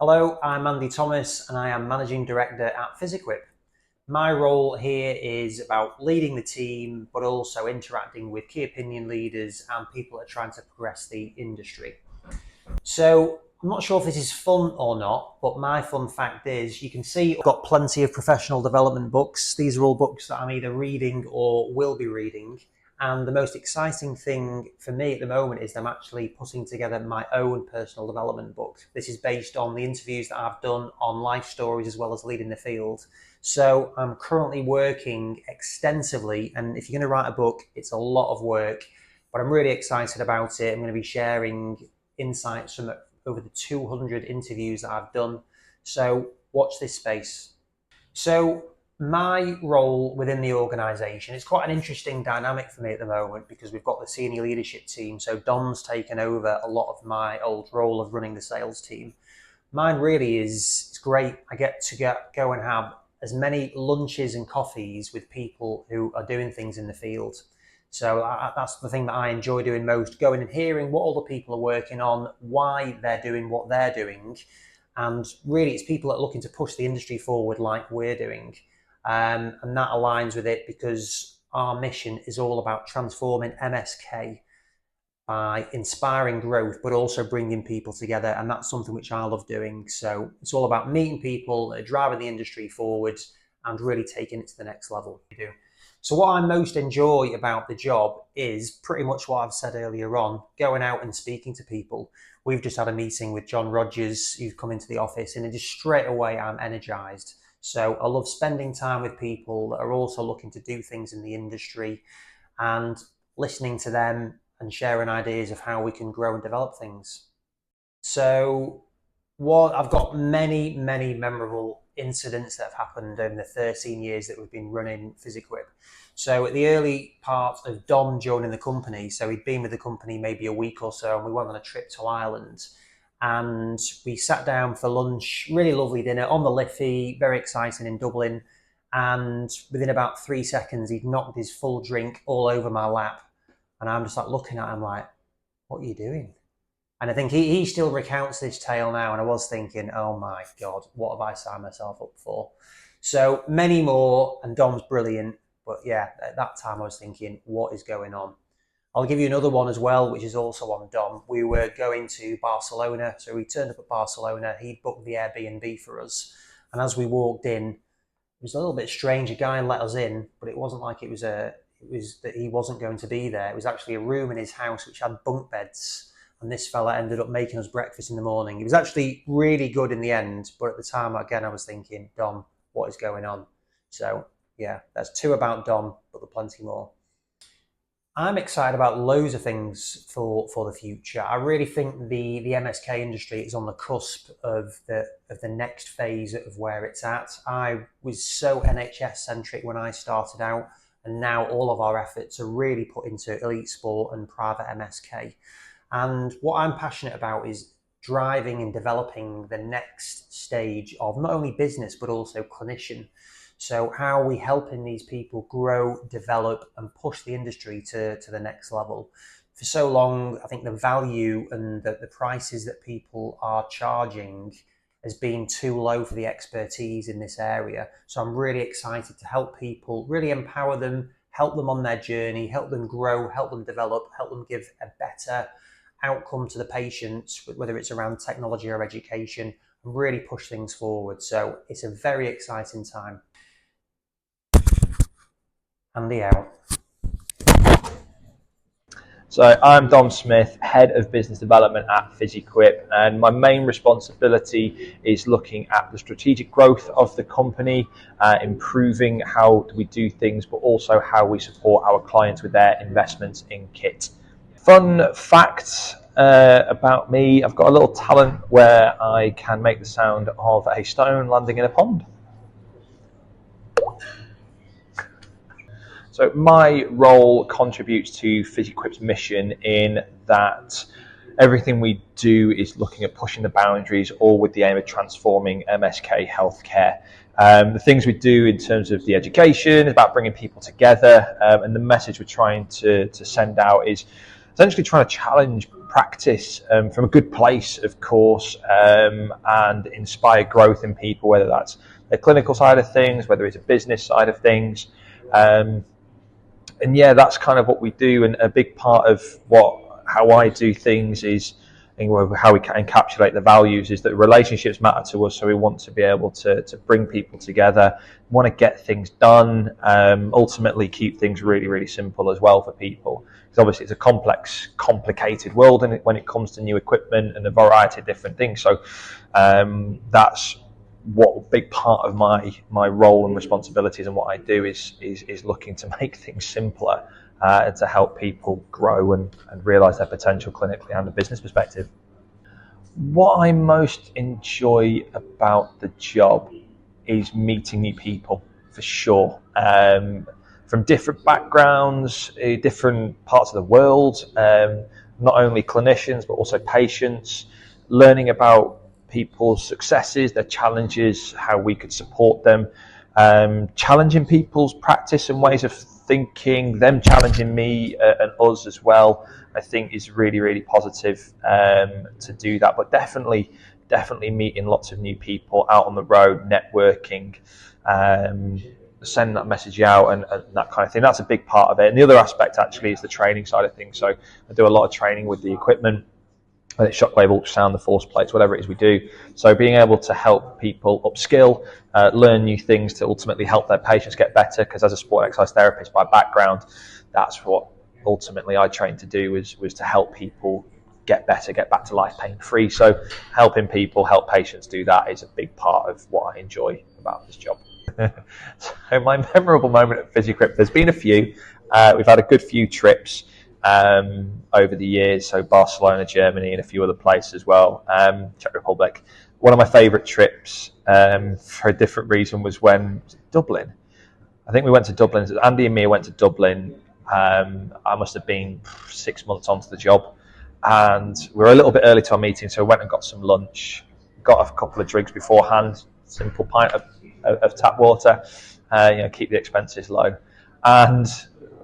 Hello, I'm Andy Thomas and I am Managing Director at Physiquipe. My role here is about leading the team, but also interacting with key opinion leaders and people that are trying to progress the industry. So I'm not sure if this is fun or not, but my fun fact is you can see I've got plenty of professional development books. These are all books that I'm either reading or will be reading. And the most exciting thing for me at the moment is I'm actually putting together my own personal development book. This is based on the interviews that I've done on life stories as well as leading the field. So I'm currently working extensively, and if you're going to write a book, it's a lot of work, but I'm really excited about it. I'm going to be sharing insights from over the 200 interviews that I've done. So watch this space. So my role within the organisation is quite an interesting dynamic for me at the moment because we've got the senior leadership team. So Dom's taken over a lot of my old role of running the sales team. Mine really is it's great. I get to go and have as many lunches and coffees with people who are doing things in the field. So that's the thing that I enjoy doing most, going and hearing what other people are working on, why they're doing what they're doing. And really, it's people that are looking to push the industry forward like we're doing. And that aligns with it because our mission is all about transforming MSK by inspiring growth, but also bringing people together. And that's something which I love doing. So it's all about meeting people, driving the industry forward and really taking it to the next level. So what I most enjoy about the job is pretty much what I've said earlier on, going out and speaking to people. We've just had a meeting with John Rogers, who's come into the office, and just straight away I'm energized. So I love spending time with people that are also looking to do things in the industry and listening to them and sharing ideas of how we can grow and develop things. So I've got many memorable incidents that have happened over the 13 years that we've been running Physiquipe. So at the early part of Dom joining the company, so he'd been with the company maybe a week or so, and we went on a trip to Ireland. And we sat down for lunch, really lovely dinner on the Liffey, very exciting in Dublin. And within about 3 seconds, he'd knocked his full drink all over my lap. And I'm just like looking at him like, what are you doing? And I think he still recounts this tale now. And I was thinking, oh my God, what have I signed myself up for? So many more, and Dom's brilliant. But yeah, at that time I was thinking, what is going on? I'll give you another one as well, which is also on Dom. We were going to Barcelona. So we turned up at Barcelona. He'd booked the Airbnb for us. And as we walked in, it was a little bit strange. A guy let us in, but it wasn't like it was that he wasn't going to be there. It was actually a room in his house which had bunk beds. And this fella ended up making us breakfast in the morning. It was actually really good in the end. But at the time, again, I was thinking, Dom, what is going on? So yeah, that's two about Dom, but there's plenty more. I'm excited about loads of things for the future. I really think the MSK industry is on the cusp of the next phase of where it's at. I was so NHS centric when I started out, and now all of our efforts are really put into elite sport and private MSK. And what I'm passionate about is driving and developing the next stage of not only business but also clinician. So how are we helping these people grow, develop, and push the industry to the next level? For so long, I think the value and the prices that people are charging has been too low for the expertise in this area. So I'm really excited to help people, really empower them, help them on their journey, help them grow, help them develop, help them give a better outcome to the patients, whether it's around technology or education, and really push things forward. So it's a very exciting time. Andy out. So I'm Dom Smith, Head of Business Development at Physiquipe, and my main responsibility is looking at the strategic growth of the company, improving how we do things, but also how we support our clients with their investments in kit. Fun facts about me: I've got a little talent where I can make the sound of a stone landing in a pond. So my role contributes to Physiquipe's mission in that everything we do is looking at pushing the boundaries, all with the aim of transforming MSK healthcare. The things we do in terms of the education is about bringing people together, and the message we're trying to send out is essentially trying to challenge practice from a good place, of course, and inspire growth in people, whether that's the clinical side of things, whether it's a business side of things. And yeah, that's kind of what we do. And a big part of how I do things is, how we can encapsulate the values, is that relationships matter to us. So we want to be able to bring people together, want to get things done, ultimately keep things really, really simple as well for people. Because obviously it's a complex, complicated world when it comes to new equipment and a variety of different things. So that's what a big part of my role and responsibilities and what I do is looking to make things simpler and to help people grow and realise their potential clinically and a business perspective. What I most enjoy about the job is meeting new people, for sure. From different backgrounds, different parts of the world, not only clinicians but also patients, learning about people's successes, their challenges, how we could support them, challenging people's practice and ways of thinking, them challenging me and us as well, I think is really, really positive to do that. But definitely meeting lots of new people out on the road, networking, sending that message out and that kind of thing. That's a big part of it. And the other aspect actually is the training side of things. So I do a lot of training with the equipment, whether it's shockwave, ultrasound, the force plates, whatever it is we do. So being able to help people upskill, learn new things to ultimately help their patients get better, because as a sport exercise therapist by background, that's what ultimately I trained to do, was to help people get better, get back to life pain-free. So helping people, help patients do that is a big part of what I enjoy about this job. So my memorable moment at Physiquipe, there's been a few. We've had a good few trips over the years, so Barcelona, Germany, and a few other places as well, Czech Republic. One of my favourite trips, for a different reason, was Dublin. I think we went to Dublin. Andy and me went to Dublin. I must have been 6 months onto the job, and we were a little bit early to our meeting, so we went and got some lunch, got a couple of drinks beforehand, simple pint of tap water, keep the expenses low. And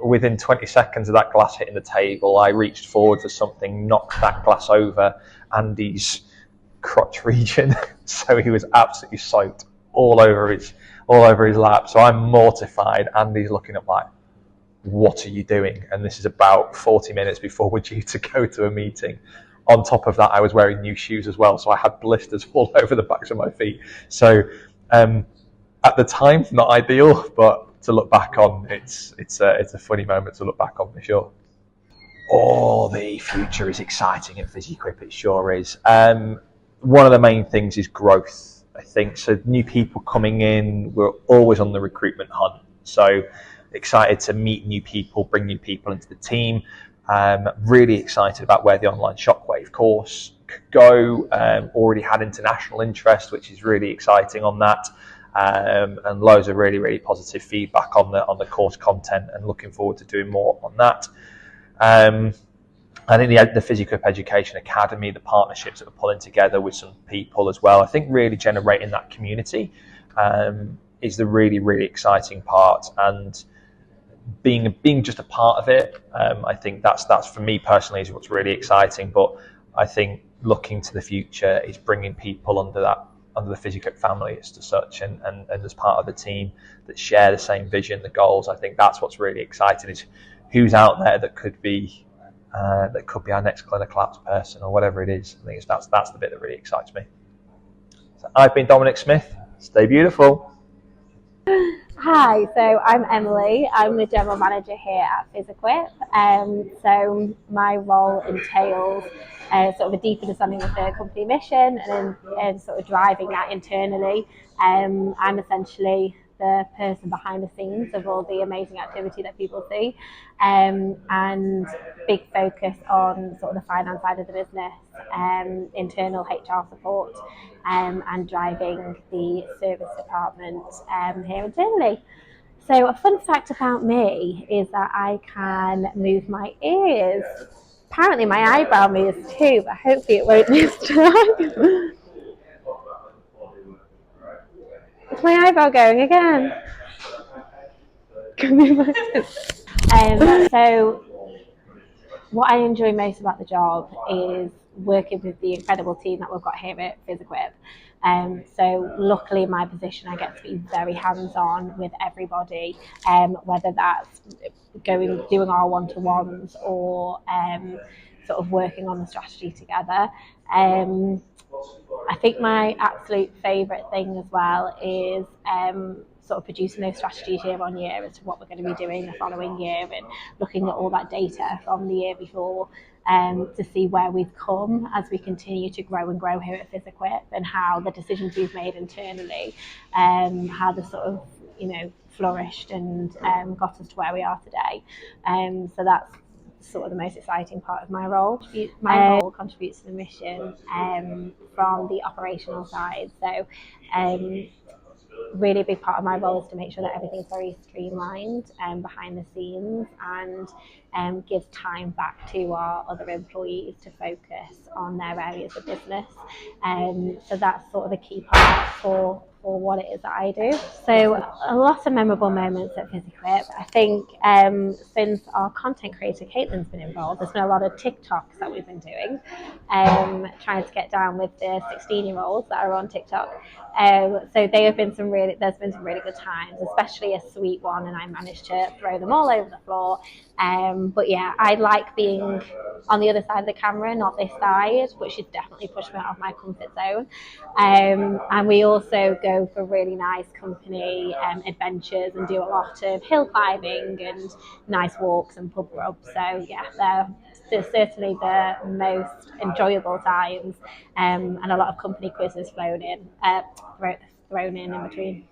within 20 seconds of that glass hitting the table, I reached forward for something, knocked that glass over Andy's crotch region. So he was absolutely soaked all over his lap. So I'm mortified. Andy's looking up like, what are you doing? And this is about 40 minutes before we're due to go to a meeting. On top of that, I was wearing new shoes as well, so I had blisters all over the backs of my feet. So at the time, not ideal, but to look back on, it's a funny moment to look back on for sure. Oh, the future is exciting at Physiquipe, it sure is. One of the main things is growth, I think. So new people coming in, we're always on the recruitment hunt. So excited to meet new people, bring new people into the team. Really excited about where the online shockwave course could go. Already had international interest, which is really exciting on that. And loads of really, really positive feedback on the course content, and looking forward to doing more on that. I think the Physiquipe Education Academy, the partnerships that we're pulling together with some people as well, I think really generating that community is the really, really exciting part. And being just a part of it, I think that's for me personally is what's really exciting. But I think looking to the future is bringing people under the Physiquipe family as to such, and as part of the team that share the same vision, the goals. I think that's what's really exciting, is who's out there that could be our next clinical apps person or whatever it is. I think that's the bit that really excites me. So I've been Dominic Smith. Stay beautiful. Hi, so I'm Emily. I'm the general manager here at Physiquipe. So my role entails sort of a deep understanding of the company mission and sort of driving that internally. I'm essentially the person behind the scenes of all the amazing activity that people see, and big focus on sort of the finance side of the business, internal HR support, and driving the service department here internally. So a fun fact about me is that I can move my ears. Apparently my eyebrow moves too, but hopefully it won't this time. Is my eyebrow going again? So What I enjoy most about the job is working with the incredible team that we've got here at Physiquipe. So luckily in my position I get to be very hands-on with everybody, whether that's doing our one-to-ones or sort of working on the strategy together. I think my absolute favourite thing as well is sort of producing those strategies year on year as to what we're going to be doing the following year, and looking at all that data from the year before, to see where we've come as we continue to grow and grow here at Physiquipe, and how the decisions we've made internally, how the sort of, flourished and got us to where we are today. So that's sort of the most exciting part of my role. My role contributes to the mission from the operational side. So really a big part of my role is to make sure that everything's very streamlined behind the scenes, and give time back to our other employees to focus on their areas of business. So that's sort of the key part for what it is that I do. So a lot of memorable moments at Physiquipe. I think since our content creator Caitlin's been involved, there's been a lot of TikToks that we've been doing, trying to get down with the 16-year-olds that are on TikTok. So there's been some really good times, especially a sweet one, and I managed to throw them all over the floor. But yeah, I like being on the other side of the camera, not this side, but she's definitely pushed me out of my comfort zone. And we also go for really nice company adventures, and do a lot of hill climbing and nice walks and pub rubs. So yeah, they're certainly the most enjoyable times, and a lot of company quizzes thrown in between.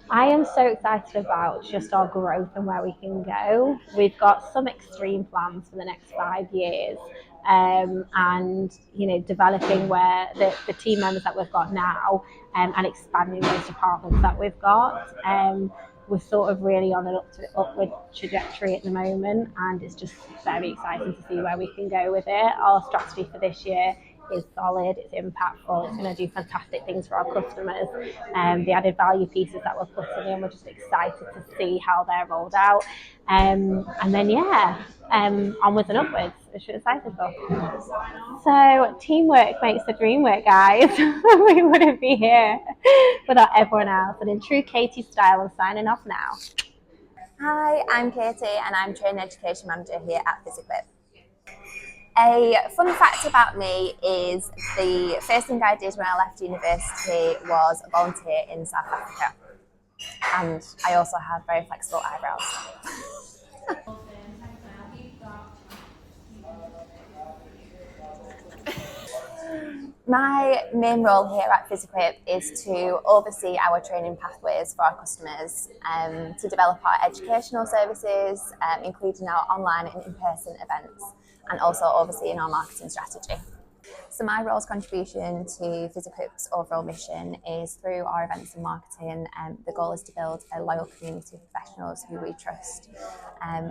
I am so excited about just our growth and where we can go. We've got some extreme plans for the next 5 years, and developing where the team members that we've got now, and expanding those departments that we've got. We're sort of really on an upward trajectory at the moment, and it's just very exciting to see where we can go with it. Our strategy for this year is solid, it's impactful, it's going to do fantastic things for our customers. The added value pieces that we're putting in, we're just excited to see how they're rolled out. And then onwards and upwards, which we're excited for. So teamwork makes the dream work, guys. We wouldn't be here without everyone else. And in true Katie style, I'm signing off now. Hi, I'm Katie and I'm Training Education Manager here at Physiquipe. A fun fact about me is the first thing I did when I left university was volunteer in South Africa. And I also have very flexible eyebrows. My main role here at Physiquipe is to oversee our training pathways for our customers, to develop our educational services, including our online and in-person events, and also overseeing our marketing strategy. So my role's contribution to Physiquipe's overall mission is through our events and marketing. The goal is to build a loyal community of professionals who we trust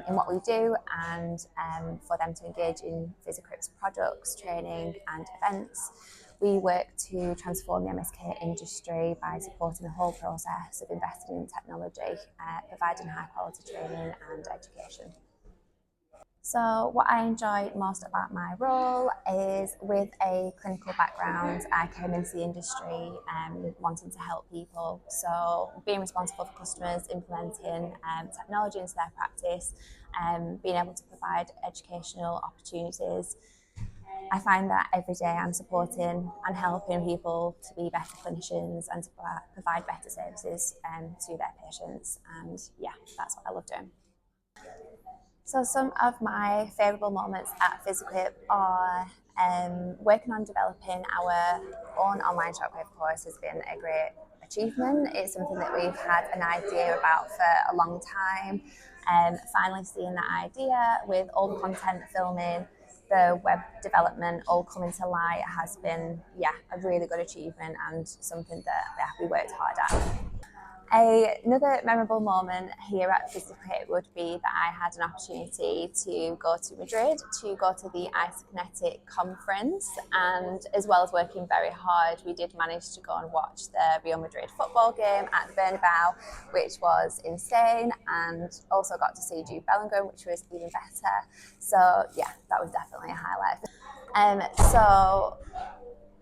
in what we do, and for them to engage in Physiquipe's products, training and events. We work to transform the MSK industry by supporting the whole process of investing in technology, providing high quality training and education. So what I enjoy most about my role is, with a clinical background, I came into the industry wanting to help people. So being responsible for customers, implementing technology into their practice, being able to provide educational opportunities. I find that every day I'm supporting and helping people to be better clinicians and to provide better services to their patients. And yeah, that's what I love doing. So some of my favourable moments at Physiquipe are working on developing our own online shockwave course has been a great achievement. It's something that we've had an idea about for a long time. Finally seeing that idea with all the content filming, the web development all coming to light has been a really good achievement, and something that we worked hard at. Another memorable moment here at Physiquipe would be that I had an opportunity to go to Madrid to go to the Isokinetic conference, and as well as working very hard, we did manage to go and watch the Real Madrid football game at the Bernabeu, which was insane, and also got to see Jude Bellingham, which was even better. So yeah, that was definitely a highlight. So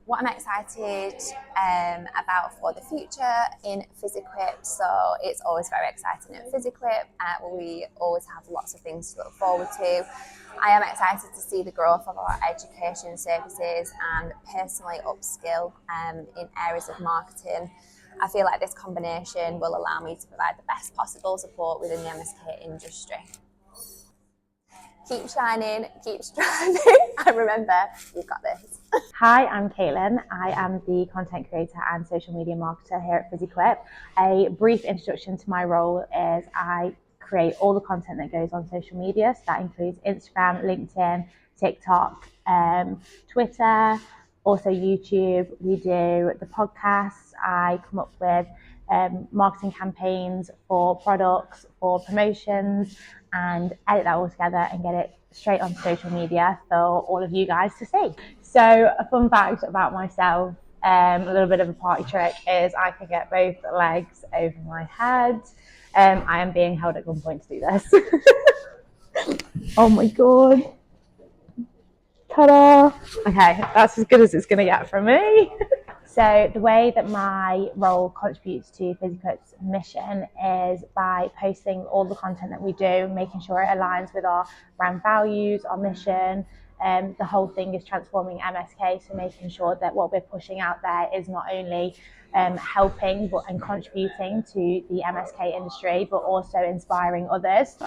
what I'm excited about for the future in Physiquipe. So it's always very exciting at Physiquipe. We always have lots of things to look forward to. I am excited to see the growth of our education services and personally upskill in areas of marketing. I feel like this combination will allow me to provide the best possible support within the MSK industry. Keep shining, keep striving, and remember, you've got this. Hi, I'm Caitlin. I am the content creator and social media marketer here at Physiquipe. A brief introduction to my role is I create all the content that goes on social media. So that includes Instagram, LinkedIn, TikTok, Twitter, also YouTube. We do the podcasts. I come up with marketing campaigns for products, for promotions, and edit that all together and get it straight on social media for all of you guys to see. So a fun fact about myself, a little bit of a party trick, is I can get both legs over my head. I am being held at gunpoint to do this. Oh my God. Ta-da! Okay, that's as good as it's going to get from me. So the way that my role contributes to Physiquipe's mission is by posting all the content that we do, making sure it aligns with our brand values, our mission. The whole thing is transforming MSK, so making sure that what we're pushing out there is not only helping and contributing to the MSK industry, but also inspiring others.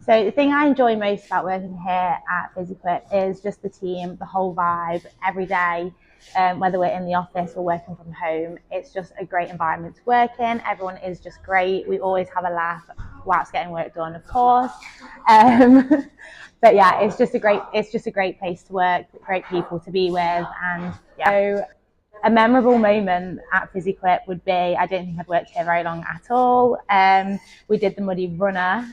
So the thing I enjoy most about working here at Physiquipe is just the team, the whole vibe, every day. Whether we're in the office or working from home, it's just a great environment to work in. Everyone is just great. We always have a laugh whilst getting work done, of course. But yeah, it's just a great place to work, great people to be with, and yeah. So a memorable moment at Physiquipe would be, I don't think I'd worked here very long at all. We did the Muddy Runner.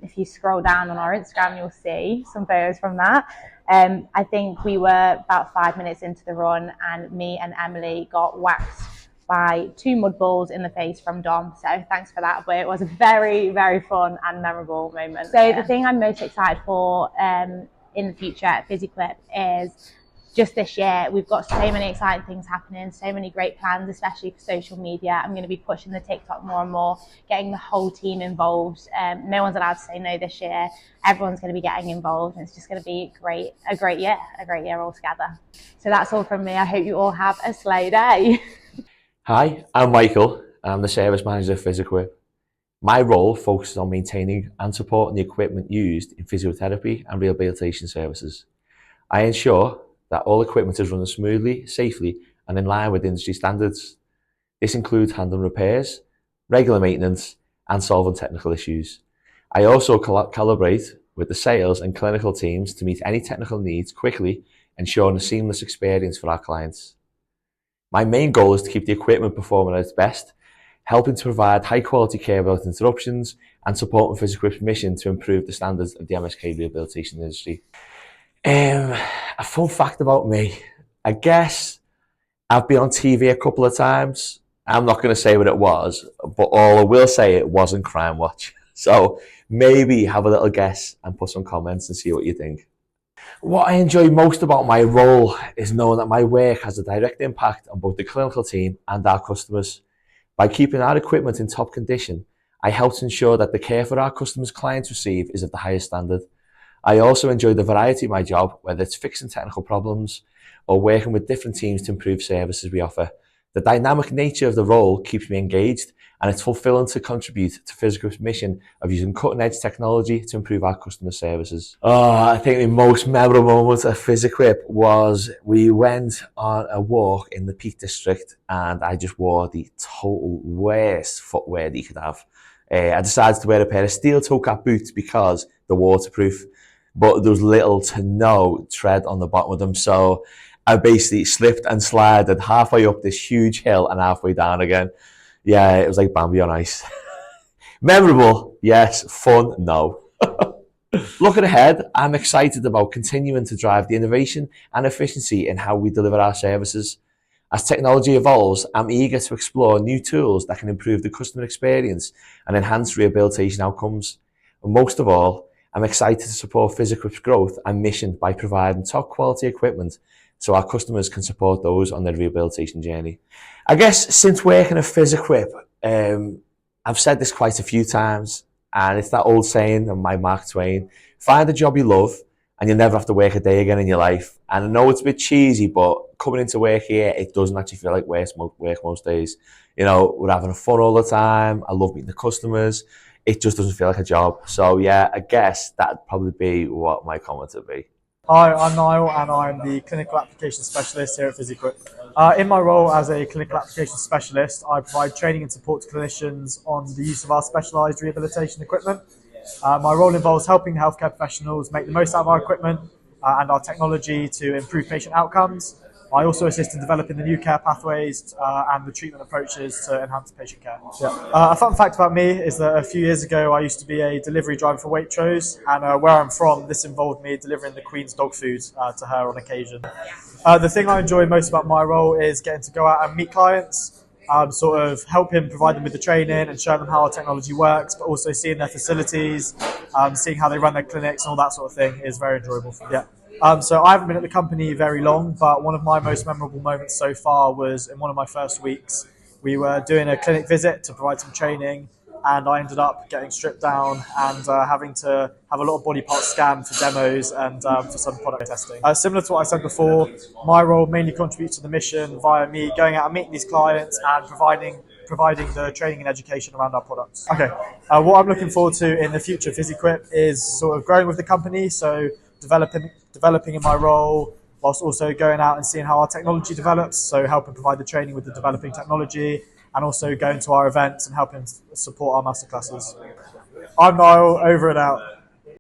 If you scroll down on our Instagram, you'll see some photos from that. I think we were about 5 minutes into the run and me and Emily got whacked by 2 mud balls in the face from Dom. So thanks for that. But it was a very, very fun and memorable moment. So the thing I'm most excited for in the future at Physiquipe is just this year, we've got so many exciting things happening, so many great plans, especially for social media. I'm going to be pushing the TikTok more and more, getting the whole team involved. No one's allowed to say no this year. Everyone's going to be getting involved, and it's just going to be a great year altogether. So that's all from me. I hope you all have a slay day. Hi, I'm Michael. I'm the service manager of Physiquipe. My role focuses on maintaining and supporting the equipment used in physiotherapy and rehabilitation services. I ensure that all equipment is running smoothly, safely, and in line with industry standards. This includes handling repairs, regular maintenance, and solving technical issues. I also calibrate with the sales and clinical teams to meet any technical needs quickly, ensuring a seamless experience for our clients. My main goal is to keep the equipment performing at its best, helping to provide high quality care without interruptions, and supporting Physiquipe's mission to improve the standards of the MSK rehabilitation industry. A fun fact about me, I guess I've been on TV a couple of times. I'm not going to say what it was, but all I will say, it wasn't Crime Watch. So maybe have a little guess and put some comments and see what you think. What I enjoy most about my role is knowing that my work has a direct impact on both the clinical team and our customers. By keeping our equipment in top condition, I help to ensure that the care for our customers' clients receive is of the highest standard. I also enjoy the variety of my job, whether it's fixing technical problems or working with different teams to improve services we offer. The dynamic nature of the role keeps me engaged, and it's fulfilling to contribute to Physiquipe's mission of using cutting-edge technology to improve our customer services. I think the most memorable moment at Physiquipe was we went on a walk in the Peak District, and I just wore the total worst footwear that you could have. I decided to wear a pair of steel toe cap boots because they're waterproof, but there was little to no tread on the bottom of them. So I basically slipped and slided halfway up this huge hill and halfway down again. Yeah, it was like Bambi on ice. Memorable, yes. Fun, no. Looking ahead, I'm excited about continuing to drive the innovation and efficiency in how we deliver our services. As technology evolves, I'm eager to explore new tools that can improve the customer experience and enhance rehabilitation outcomes. And most of all, I'm excited to support Physiquipe's growth and mission by providing top quality equipment so our customers can support those on their rehabilitation journey. I guess since working at Physiquipe, I've said this quite a few times, and it's that old saying of my Mark Twain: find a job you love and you'll never have to work a day again in your life. And I know it's a bit cheesy, but coming into work here, it doesn't actually feel like work most days. You know, we're having fun all the time. I love meeting the customers. It just doesn't feel like a job. So yeah, I guess that'd probably be what my comment would be. Hi, I'm Niall and I'm the Clinical Application Specialist here at Physiquipe. In my role as a Clinical Application Specialist, I provide training and support to clinicians on the use of our specialised rehabilitation equipment. My role involves helping healthcare professionals make the most out of our equipment and our technology to improve patient outcomes. I also assist in developing the new care pathways and the treatment approaches to enhance patient care. A fun fact about me is that a few years ago I used to be a delivery driver for Waitrose, and where I'm from, this involved me delivering the Queen's dog food to her on occasion. The thing I enjoy most about my role is getting to go out and meet clients, sort of helping provide them with the training and show them how our technology works, but also seeing their facilities, seeing how they run their clinics and all that sort of thing is very enjoyable. So I haven't been at the company very long, but one of my most memorable moments so far was in one of my first weeks. We were doing a clinic visit to provide some training, and I ended up getting stripped down and having to have a lot of body parts scanned for demos and for some product testing. Similar to what I said before, my role mainly contributes to the mission via me going out and meeting these clients and providing the training and education around our products. Okay, what I'm looking forward to in the future of Physiquipe is sort of growing with the company, so developing in my role, whilst also going out and seeing how our technology develops, so helping provide the training with the developing technology, and also going to our events and helping support our masterclasses. I'm Niall, over and out.